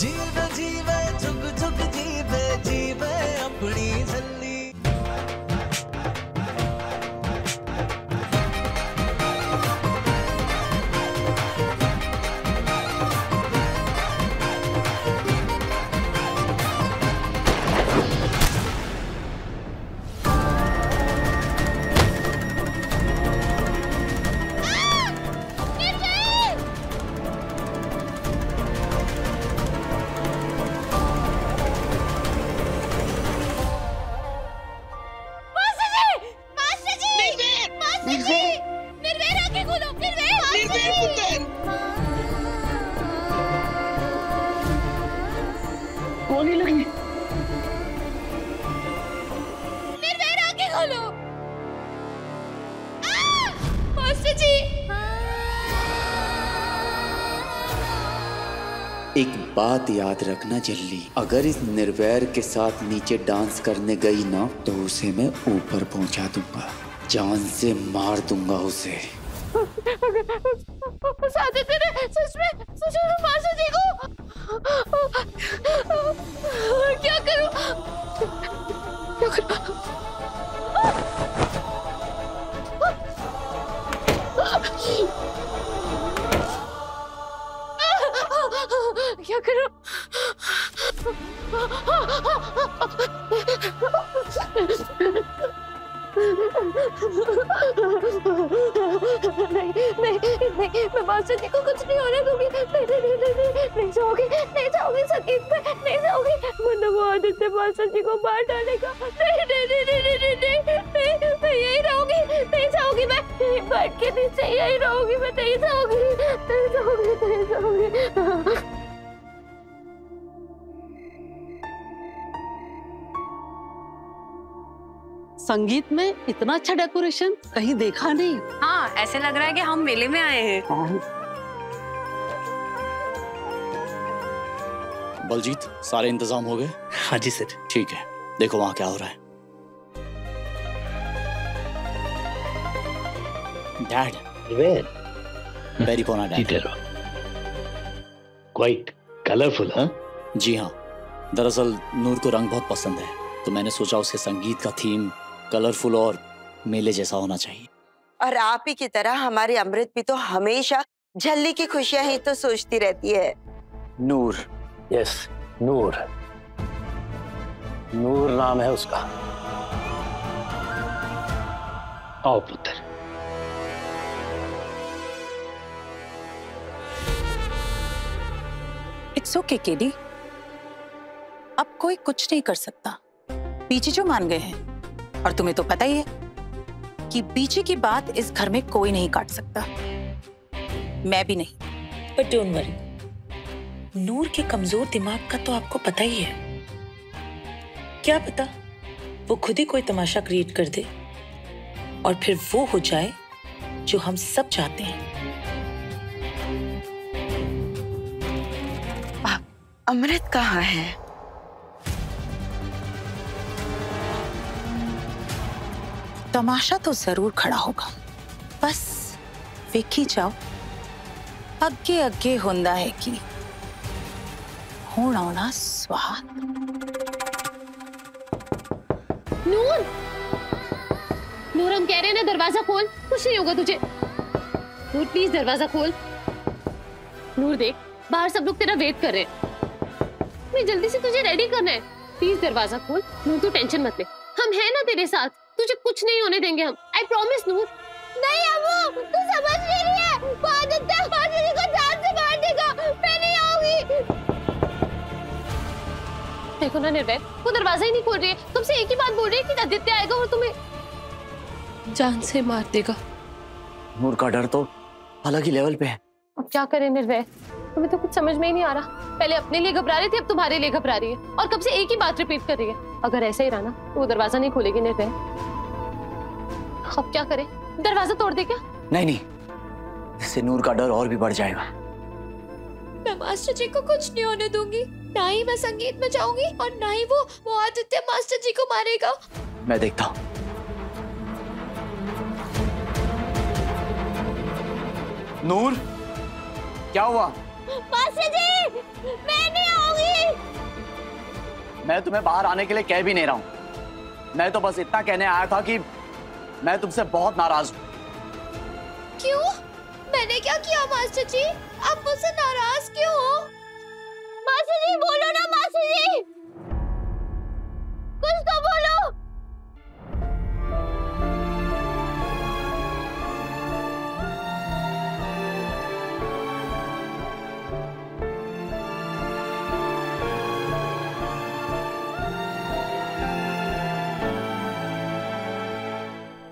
जीवे जीवे झुक झुक जीवे जीवे अपनी झल्ली। गोली लगी। निर्भय आंखें खोलो। मास्टर जी। एक बात याद रखना जल्ली, अगर इस निर्वैर के साथ नीचे डांस करने गई ना तो उसे मैं ऊपर पहुंचा दूंगा, जान से मार दूंगा उसे। सच में मास्टर जी को क्या करूं? क्या करूं? नहीं, मैं मास्टर जी को कुछ नहीं होने दूंगी। नहीं जाऊंगी संगीत पे, नहीं जाऊंगी, वरना वो आदित्य मास्टर जी को मार डालेगा। नहीं, मैं यही रहूंगी, नहीं जाऊंगी, मैं यहीं बैठ के नीचे यही रहूंगी, मैं नहीं जाऊंगी। संगीत में इतना अच्छा डेकोरेशन कहीं देखा नहीं। हाँ, ऐसे लग रहा है कि हम मेले में आए हैं। बलजीत, सारे इंतजाम हो गए? हाँ जी सर। ठीक है, देखो वहां क्या हो रहा है। डैड, वेरी पोना डैड। क्वाइट कलरफुल, हाँ? जी हाँ, दरअसल नूर को रंग बहुत पसंद है, तो मैंने सोचा उसके संगीत का थीम कलरफुल और मेले जैसा होना चाहिए। और आप ही की तरह हमारी अमृत भी तो हमेशा झल्ली की खुशियां ही तो सोचती रहती है। नूर। यस, नूर। नूर नाम है उसका। आओ पुत्र। इट्स ओके केडी, अब कोई कुछ नहीं कर सकता। बीजी जो मान गए हैं, और तुम्हें तो पता ही है कि बीजी की बात इस घर में कोई नहीं काट सकता, मैं भी नहीं। बट डोंट वरी, नूर के कमजोर दिमाग का तो आपको पता ही है। क्या पता वो खुद ही कोई तमाशा क्रिएट कर दे और फिर वो हो जाए जो हम सब चाहते हैं। अमृत कहाँ है? तमाशा तो जरूर खड़ा होगा, बस वेखी जाओ अगे अगे होंदा है कि होना होना स्वाद। नूर, हम कह रहे हैं ना, दरवाजा खोल, कुछ नहीं होगा तुझे। नूर प्लीज दरवाजा खोल। नूर देख, बाहर सब लोग तेरा वेट कर रहे हैं, मैं जल्दी से तुझे रेडी करना है। प्लीज दरवाजा खोल। नूर तू टेंशन मत ले, हम हैं ना तेरे साथ, तुझे कुछ नहीं होने देंगे हम, आई प्रॉमिस। नूर नहीं अम्मू, तू समझ नहीं रही है, वो आदित्य मास्टर जी को जान से मार देगा, मैं नहीं आऊंगी। देखो ना निर्भय, वो दरवाजा ही नहीं खोल रही है, तुमसे एक ही बात बोल रही है कि आदित्य आएगा और तुम्हें जान से मार देगा। नूर का डर तो अलग ही लेवल पे है। अब क्या करें निर्भय, तुम्हें तो कुछ समझ में ही नहीं आ रहा। पहले अपने लिए घबरा रही थी, अब तुम्हारे लिए घबरा रही है, और कब से एक ही बात रिपीट कर रही है। अगर ऐसे ही रहा ना तो वो दरवाजा नहीं खोलेगी निर्भय। अब क्या करें, दरवाजा तोड़ दे क्या? नहीं, इससे नूर का डर और भी बढ़ जाएगा। मैं मास्टर जी को कुछ नहीं होने दूंगी, ना ही मैं संगीत में जाऊंगी और ना ही वो आदित्य मास्टर जी को मारेगा। मैं देखता हूँ। नूर, क्या हुआ? मास्टर जी, मैं नहीं आऊंगी। मैं तुम्हें बाहर आने के लिए कह भी नहीं रहा हूँ। मैं तो बस इतना कहने आया था कि मैं तुमसे बहुत नाराज हूँ। क्यों? मैंने क्या किया मास्टर जी? आप मुझसे नाराज क्यों हो? मास्टर जी बोलो ना, मास्टर जी कुछ तो बोलो।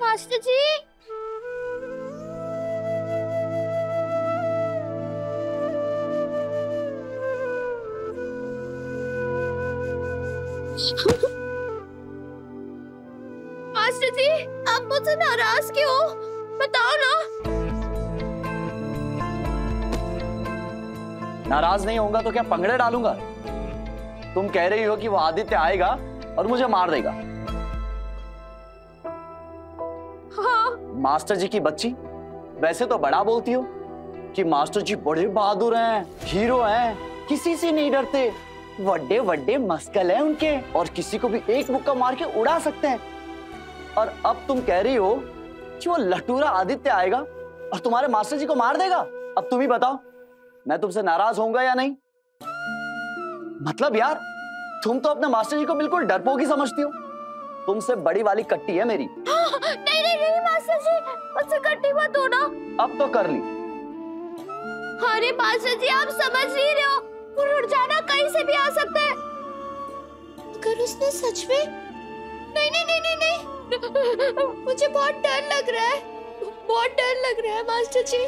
मास्टर जी मास्टर जी आप मुझसे नाराज क्यों हो? बताओ ना। नाराज नहीं होऊंगा तो क्या पंगड़े डालूंगा? तुम कह रही हो कि वो आदित्य आएगा और मुझे मार देगा। हाँ। मास्टर जी की बच्ची, वैसे तो बड़ा बोलती हो कि मास्टर जी बड़े बहादुर हैं, हीरो हैं, किसी से नहीं डरते, बड़े बड़े मस्कल हैं उनके और किसी को भी एक मुक्का मार के उड़ा सकते हैं। और अब तुम कह रही हो कि वो लटूरा आदित्य आएगा और तुम्हारे मास्टर जी को मार देगा। अब तुम ही बताओ, मैं तुमसे नाराज होऊंगा या नहीं? मतलब यार, तुम तो अपने मास्टर जी को बिल्कुल डरपोक ही समझती हो। तुमसे बड़ी वाली कट्टी है मेरी। नहीं नहीं नहीं मास्टर जी, मुझसे कट्टी मत हो ना। अब तो कर ली। अरे मास्टर जी आप समझ नहीं रहे हो, वो रुझाना कहीं से भी आ सकता है। अगर उसने सच में नहीं नहीं नहीं नहीं नहीं मुझे बहुत डर लग रहा है, बहुत डर लग रहा है मास्टर जी।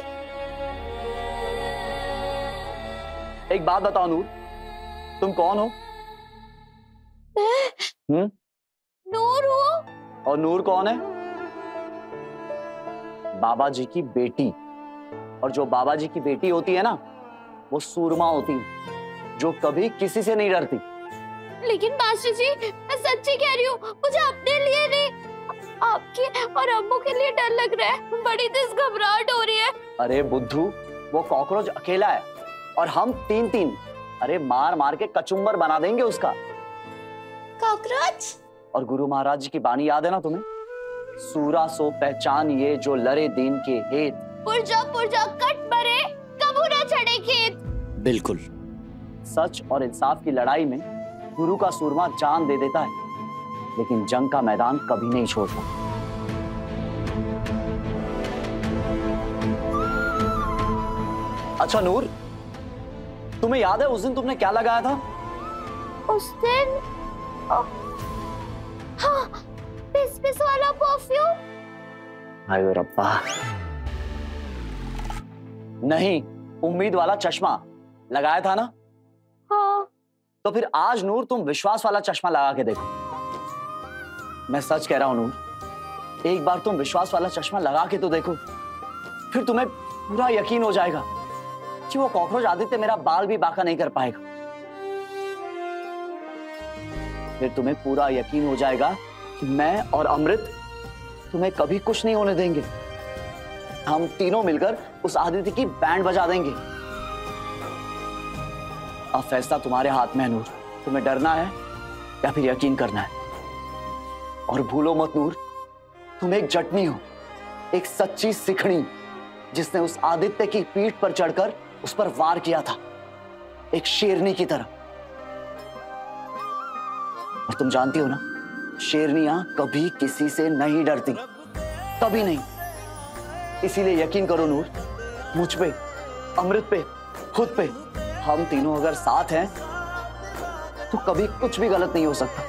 एक बात बताओ नूर, तुम कौन हो? मैं नूर हूँ। और नूर कौन है? बाबा जी की बेटी। और जो बाबा जी की बेटी होती है ना, वो सूरमा होती है, जो कभी किसी से नहीं डरती। लेकिन मास्टर जी मैं सच्ची कह रही हूँ, मुझे अपने लिए नहीं आपके और अम्मू के लिए डर लग रहा है। बड़ी तेज घबराहट हो रही है। अरे बुद्धू, वो कॉकरोच अकेला है और हम तीन तीन, अरे मार मार के कचुम्बर बना देंगे उसका। कॉकरोच? और गुरु महाराज जी की बानी याद है ना तुम्हें? सूरा सो पहचान ये जो लरे दीन के हेत, पुरजा कट मरे कबू न चढ़े खेत। बिल्कुल। सच और इंसाफ की लड़ाई में गुरु का सूरमा जान दे देता है, लेकिन जंग का मैदान कभी नहीं छोड़ता। अच्छा नूर, तुम्हें याद है उस दिन तुमने क्या लगाया था? उस दिन हाँ, पिस वाला परफ्यूम। हाय रब्बा, नहीं, उम्मीद वाला चश्मा लगाया था ना? हाँ। तो फिर आज नूर तुम विश्वास वाला चश्मा लगा के देखो। मैं सच कह रहा हूं नूर, एक बार तुम विश्वास वाला चश्मा लगा के तो देखो, फिर तुम्हें पूरा यकीन हो जाएगा कि वो कॉकरोच आदित्य मेरा बाल भी बांका नहीं कर पाएगा। फिर तुम्हें पूरा यकीन हो जाएगा कि मैं और अमृत तुम्हें कभी कुछ नहीं होने देंगे। हम तीनों मिलकर उस आदित्य की बैंड बजा देंगे। अब फैसला तुम्हारे हाथ में है नूर, तुम्हें डरना है या फिर यकीन करना है। और भूलो मत नूर, तुम एक जटनी हो, एक सच्ची सिखड़ी, जिसने उस आदित्य की पीठ पर चढ़कर उस पर वार किया था, एक शेरनी की तरह। और तुम जानती हो ना, शेरनियां कभी किसी से नहीं डरती, कभी नहीं। इसीलिए यकीन करो नूर, मुझ पे, अमृत पे, खुद पे। हम तीनों अगर साथ हैं तो कभी कुछ भी गलत नहीं हो सकता।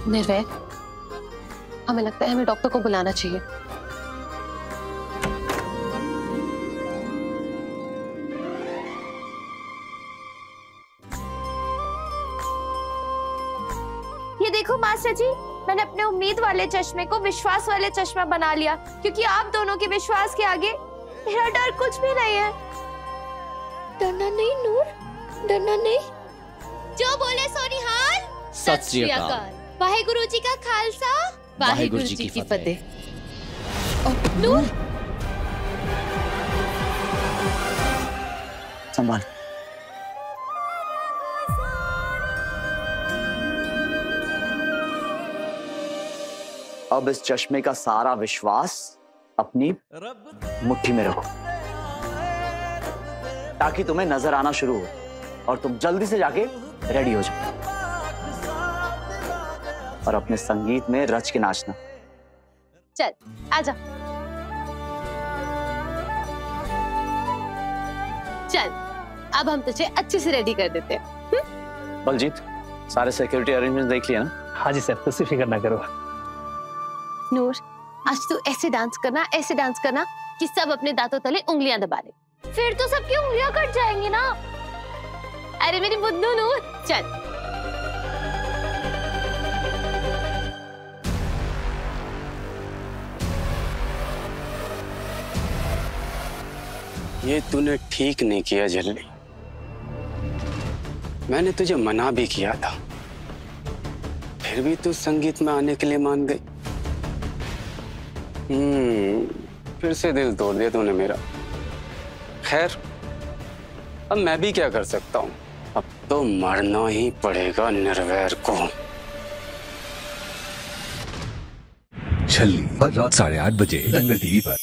निर्भय, हमें लगता है हमें डॉक्टर को बुलाना चाहिए। ये देखो मास्टर जी, मैंने अपने उम्मीद वाले चश्मे को विश्वास वाले चश्मा बना लिया, क्योंकि आप दोनों के विश्वास के आगे मेरा डर कुछ भी नहीं है। डरना नहीं नूर, डरना नहीं। जो बोले सोनिहाल, सत श्री अकाल। वाहेगुरु जी का खालसा, वाहेगुरु जी की फतेह। नूर, संभाल। अब इस चश्मे का सारा विश्वास अपनी मुट्ठी में रखो, ताकि तुम्हें नजर आना शुरू हो और तुम जल्दी से जाके रेडी हो जाओ और अपने संगीत में रच के नाचना। चल आजा। चल अब हम तुझे अच्छे से रेडी कर देते हैं। बलजीत, सारे सिक्योरिटी अरेंजमेंट देख लिया ना? हाँ जी सर, तुझसे फिक्र ना करो। नूर, आज तू ऐसे डांस करना कि सब अपने दांतों तले उंगलियां दबा ले। फिर तो सबकी उंगलियां कट जाएंगी ना। अरे मेरी बुद्धू नूर, चल। ये तूने ठीक नहीं किया झल्ली। मैंने तुझे मना भी किया था, फिर भी तू संगीत में आने के लिए मान गई। फिर से दिल तोड़ दिया तूने मेरा। खैर, अब मैं भी क्या कर सकता हूँ, अब तो मरना ही पड़ेगा निर्वैर को। छल्ली हर रात 8:30 बजे रंग टीवी पर।